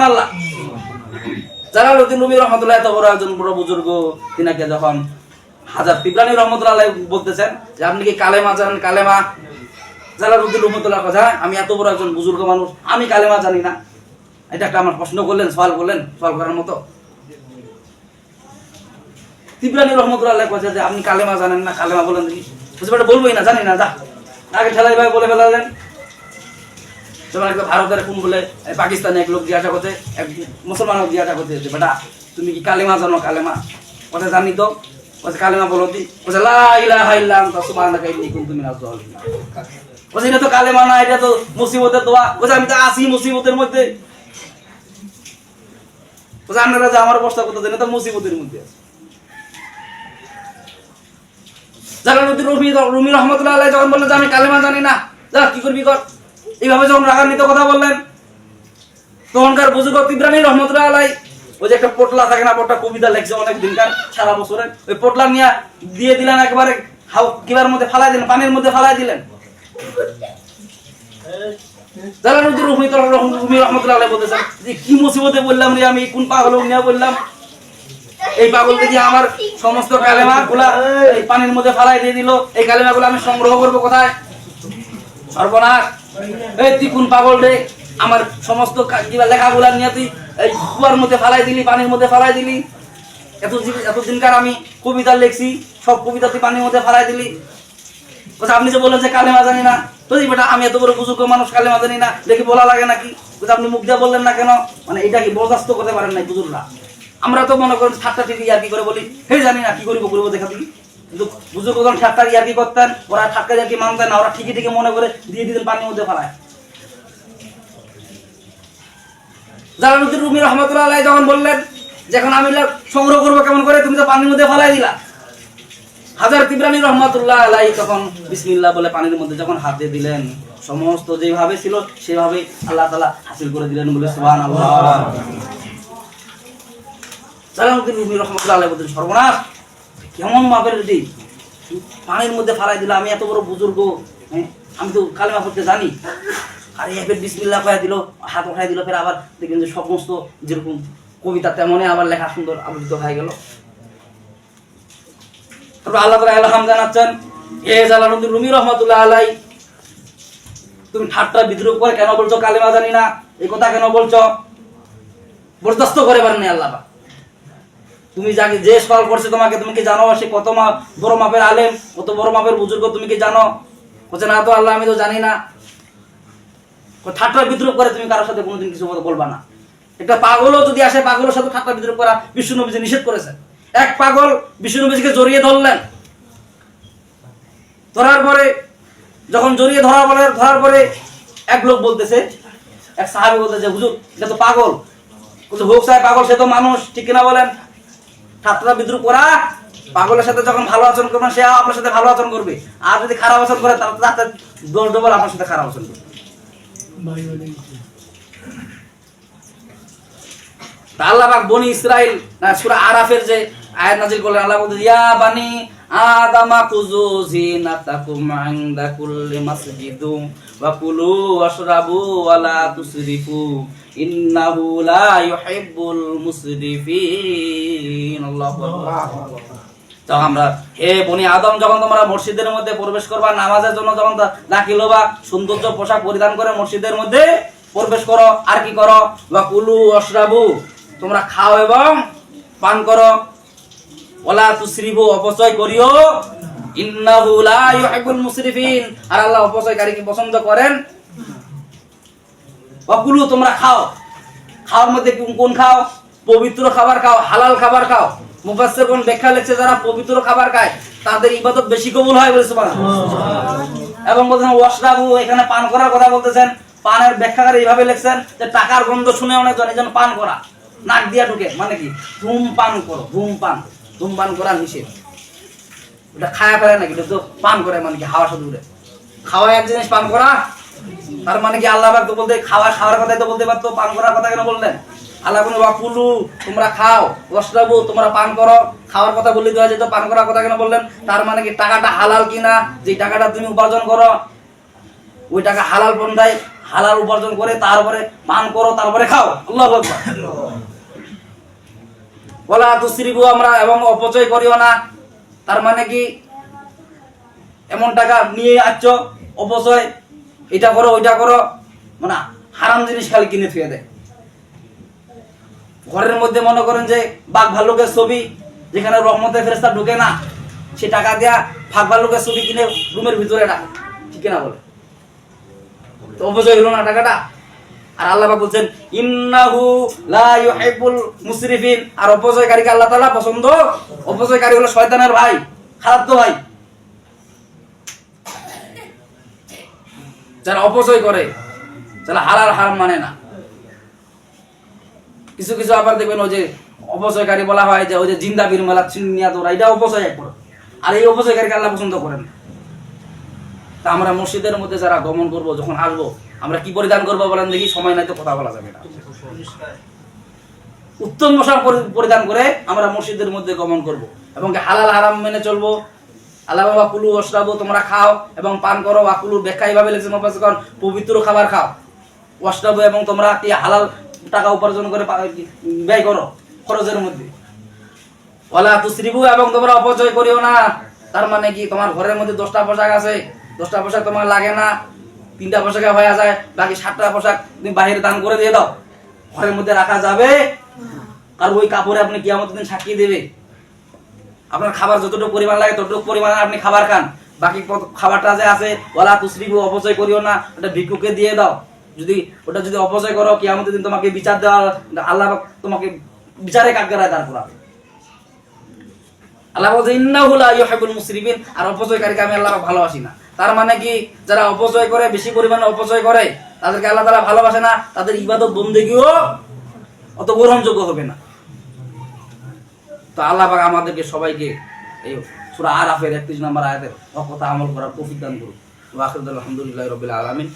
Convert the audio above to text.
সুবহানাল্লাহ। Jalaluddin Rumi রহমাতুল্লাহ এত বড় একজন বড় বুজুর্গ, তিনাকে যখন হাজার তিবরানী রহমাতুল্লাহ আলাইহি বলতেছেন যে আপনি কি কালেমা জানেন? কালেমা। জালালউদ্দিন রহমাতুল্লাহ কথা, আমি এত বড় একজন বুজুর্গ মানুষ, আমি কালেমা জানি না? এটা একটা আমার প্রশ্ন করলেন, সওয়াল করলেন, সওয়াল করার মতো। তিবরানী রহমাতুল্লাহ আলাইহি কথা যে আপনি কালেমা জানেন না, কালেমা বলেন দেখি। বুঝতে বলবোই না, জানি না, যা আগে ঠেলাই ভাই বলে ফেলালেন। যেমন একটা ভারতের কোন বলে পাকিস্তানে এক লোক জিজ্ঞাসা করছে, এক মুসলমান জিজ্ঞাসা করছে যে বেটা তুমি কি কালেমা জানো? কালেমা কথা জানি তো। বলছে কালেমা বলো দি। বলছে লা ইলাহা ইল্লা আনতা সুবহানাকা ইন্নী কুনতু মিনাজ জালিমিন। বলছে এটা তো কালেমা না, এটা তো মুসিবতের দোয়া। বলছে আমি তো আছি মুসিবতের মধ্যে। বলছে আপনারা যে আমার অবস্থা করতে দেন, তো মুসিবতের মধ্যে আছে। জালালউদ্দিন রুমি রহমাতুল্লাহ আলাইহি যখন বললেন যে আমি কালেমা জানি না, যা কি করবি কর, এইভাবে যখন রাগান্বিত কথা বললেন, তখনকার বুজুর্গ তিবরানী রহমাতুল্লাহ আলাইহি ওই যে একটা পোটলা থাকে না, পোটলা কবিতা লেখছে অনেক দিনকার সারা বছরের, ওই পোটলা নিয়ে দিয়ে দিলেন একেবারে কিবার মধ্যে ফালাই দিলেন, পানির মধ্যে ফালাই দিলেন। জালালউদ্দিন রুমি রহমাতুল্লাহ আলাইহি বলতেছেন যে কি মুসিবতে বললাম রে আমি, কোন পাগল নিয়ে বললাম, এই পাগল দিয়ে আমার সমস্ত কালেমা গুলা এই পানির মধ্যে ফালাই দিয়ে দিল, এই কালেমা গুলো আমি সংগ্রহ করবো কোথায়? সর্বনাশ, এই তুই কোন পাগল রে, আমার সমস্ত লেখাগুলা নিয়ে তুই এই কুয়ার মধ্যে ফালাই দিলি, পানির মধ্যে ফালাই দিলি। এতদিনকার আমি কবিতা লিখছি, সব কবিতা তুই পানির মধ্যে ফালাই দিলি। আপনি যে বললেন যে কালেমা জানি না, তো বেটা আমি এত বড় বুজুর্গ মানুষ, কালেমা জানি না দেখি বলা লাগে নাকি? আপনি মুখ দিয়ে বললেন না কেন? মানে এটা কি বরদাস্ত করতে পারেন নাই বুজুর্গরা? আমরা তো মনে করেন ঠাট্টা ঠিক ইয়ার্কি করে বলি, হে জানি না কি করবো করবো দেখা দিই। কিন্তু বুজুর্গ যখন ঠাট্টা ইয়ার্কি করতেন, ওরা ঠাট্টা ইয়ার্কি মানতেন না, ওরা ঠিকই ঠিকই মনে করে দিয়ে দিতেন পানির মধ্যে ফালায়। জালালউদ্দিন রুমি রহমাতুল্লাহ আলাইহি যখন বললেন যে এখন আমি সংগ্রহ করবো কেমন করে, তুমি তো পানির মধ্যে ফালাই দিলা। হাজার তিবরানী রহমাতুল্লাহ আলাইহি তখন বিসমিল্লাহ বলে পানির মধ্যে যখন হাত দিয়ে দিলেন, সমস্ত যেভাবে ছিল সেভাবে আল্লাহ তাআলা হাসিল করে দিলেন, বলে সুবহানাল্লাহ। জালালউদ্দিন রুমি রহমাতুল্লাহ আলাইহি বলতেন সর্বনাশ, কেমন মাপের দিই, পানির মধ্যে ফালাই দিল, আমি এত বড় বুজুর্গ, আমি তো কালেমা পড়তে জানি, আর এবার বিসমিল্লাহ কয়ে দিল, হাত উঠাই দিল, ফের আবার দেখলেন যে সমস্ত যেরকম কবিতা তেমনই আবার লেখা সুন্দর আবৃত হয়ে গেল। তারপর আল্লাহ তাআলা ইলহাম জানাচ্ছেন, হে জালালউদ্দিন রুমি রহমাতুল্লাহ আলাইহি, তুমি ঠাট্টা বিদ্রুপ করে কেন বলছো কালেমা জানি না, এই কথা কেন বলছো? বরদাস্ত করে পারেন না আল্লাহ। তুমি যাকে যে সওয়াল করছে তোমাকে, তুমি কি জানো সে কত বড় মাপের আলেম, কত বড় মাপের বুজুর্গ, তুমি কি জানো? বলছে না তো আল্লাহ, আমি তো জানি না। ঠাট্টা বিদ্রুপ করে তুমি কারোর সাথে কোনোদিন কিছু বলবা না। একটা পাগলও যদি আসে, পাগলের সাথে ঠাট্টা বিদ্রুপ করা বিশ্ব নবীজি নিষেধ করেছেন। এক পাগল বিশ্ব নবীজিকে জড়িয়ে ধরলেন, ধরার পরে যখন জড়িয়ে ধরার পরে এক লোক বলতেছে, এক সাহাবী বলতেছে, হুজুর এটা তো পাগল। বলছে হোক সাহেব পাগল, সে তো মানুষ, ঠিক কিনা বলেন? ঠাট্টা বিদ্রুপ করা, পাগলের সাথে যখন ভালো আচরণ করবেন সে আপনার সাথে ভালো আচরণ করবে, আর যদি খারাপ আচরণ করে তার দোষ ডবল আপনার সাথে খারাপ আচরণ করবে। আল্লাহ পাক বনি ইসরাইল সূরা আরাফের যে আয়াত নাযিল করলেন, আল্লাহ বলতেন ইয়া বানি আদামা খুযু যিনাতাকুম ইনদা কুল্লি মাসজিদু ওয়া কুলু ওয়াশরাবু ওয়া লা তুসরিফু ইন্নাহু লা ইউহিব্বুল মুসরিফিন। আল্লাহু আকবার। তো আমরা হে বনি আদম, যখন তোমরা মসজিদের মধ্যে প্রবেশ করবা, নামাজের জন্য যখন দাখিল হবা, সৌন্দর্য পোশাক পরিধান করে মসজিদের মধ্যে প্রবেশ করো। আর কি করো? ওয়া কুলু ওয়াশরাবু, তোমরা খাও এবং পান করো। ওয়ালা তুসরিফু, অপচয় করিও। ইন্নাহু লা ইউহিব্বুল মুসরিফিন, আর আল্লাহ অপচয়কারীকে পছন্দ করেন। ওয়া কুলু, তোমরা খাও। খাওয়ার মধ্যে কোন খাও? পবিত্র খাবার খাও, হালাল খাবার খাও। মুফাসসিরগণ ব্যাখ্যা লিখছে যারা পবিত্র খাবার খায় তাদের ইবাদত বেশি কবুল হয় বলে সুবহানাল্লাহ। এবং বলছেন ওয়াশরাবু, এখানে পান করার কথা বলতেছেন। পানের ব্যাখ্যাকারী এইভাবে লিখছেন যে টাকার গন্ধ শুনে অনেকজন এই জন্য পান করা, নাক দিয়া ঢুকে, মানে কি ধূমপান করো, ধূমপান করা নিষেধ। ওটা খায়া ফেলে নাকি, এটা তো পান করে, মানে কি হাওয়া শুধু উড়ে। খাওয়া এক জিনিস, পান করা তার মানে কি আল্লাহ পাক তো বলতে খাওয়ার কথাই তো বলতে পারতো, পান করার কথা কেন বললেন? আল্লাহ বলেন ওয়াকুলু, তোমরা খাও, ওয়াশরাবু, তোমরা পান করো। খাওয়ার কথা বললে দেওয়া যেত, পান করার কথা কেন বললেন? তার মানে কি টাকাটা হালাল কিনা, যে টাকাটা তুমি উপার্জন করো ওই টাকা হালাল পন্থায় হালাল উপার্জন করে তারপরে পান করো, তারপরে খাও। আল্লাহু আকবার। ওয়ালা তুসরিফু, আমরা এবং অপচয় করিও না। তার মানে কি এমন টাকা নিয়ে আসছো অপচয়, এটা করো ওইটা করো, মানে হারাম জিনিস খালি কিনে থুয়ে দেয়। ঘরের মধ্যে মনে করেন যে বাঘ ভাল্লুকের ছবি, যেখানে রহমতের ফেরেশতা ঢুকে না, সে টাকা দেয়া বাঘ ভাল্লুকের ছবি কিনে রুমের ভিতরে রাখে, ঠিক না বলে? তো অপচয় হলো না টাকাটা? আর আল্লাহ পাক বলছেন ইন্নাহু লা ইউহিব্বুল মুসরিফিন, আর অপচয়কারীকে আল্লাহ তাআলা পছন্দ, অপচয়কারী হলো শয়তানের ভাই, খালাতো ভাই। যারা অপচয় করে, যারা হালাল হারাম মানে না। কিছু কিছু আবার দেখবেন ওই যে অপচয়কারী বলা হয় যে ওই যে জিন্দাবির মেলা চিনিয়া দৌড়া, এটা অপচয় একবার। আর এই অপচয়কারীকে আল্লাহ পছন্দ করেন। তা আমরা মসজিদের মধ্যে যারা গমন করব, যখন আসবো আমরা কি পরিধান করবো বলেন দেখি? সময় নাই তো কথা বলা যাবে না। উত্তম পোশাক পরিধান করে আমরা মসজিদের মধ্যে গমন করব এবং হালাল হারাম মেনে চলবো। আল্লাহ বাবা কুলু ওয়াশরাবু, তোমরা খাও এবং পান করো। ওয়াকুলু ব্যাখ্যা এইভাবে লিখছে মুফাসসিরগণ, পবিত্র খাবার খাও। ওয়াশরাবু, এবং তোমরা কি হালাল টাকা উপার্জন করে ব্যয় করো খরচের মধ্যে। ওয়ালা তুসরিফু, এবং তোমরা অপচয় করিও না। তার মানে কি তোমার ঘরের মধ্যে 10টা পোশাক আছে, 10টা পোশাক তোমার লাগে না, 3টা পোশাকে হয়ে যায়, বাকি 7টা পোশাক তুমি বাইরে দান করে দিয়ে দাও। ঘরের মধ্যে রাখা যাবে? আর ওই কাপড়ে আপনি কিয়ামতের দিন সাক্ষী দেবে। আপনার খাবার যতটুকু পরিমাণ লাগে ততটুকু পরিমাণে আপনি খাবার খান, বাকি খাবারটা যে আছে ওয়ালা তুসরিফু, অপচয় করিও না, ওটা ভিক্ষুকে দিয়ে দাও। ওটা যদি অপচয় করো, কিয়ামতের দিন তোমাকে বিচার দেওয়া, আল্লাহ তোমাকে বিচারে কাঠগড়ায় দাঁড় করাবে। আল্লাহ বলছে ইন্নাহু লা ইউহিব্বুল মুসরিফিন, আর অপচয়কারীকে আমি আল্লাহ ভালোবাসি না। তার মানে কি যারা অপচয় করে, বেশি পরিমাণে অপচয় করে, তাদেরকে আল্লাহ তাআলা ভালোবাসে না, তাদের ইবাদত বন্দেগীও অত গ্রহণযোগ্য হবে না। তো আল্লাহ পাক আমাদেরকে সবাইকে এই সূরা আরাফের 31 নম্বর আয়াতের কথা আমল করার তৌফিক দান করুন। ওয়া আখিরু আলহামদুলিল্লাহি রাব্বিল আলামিন।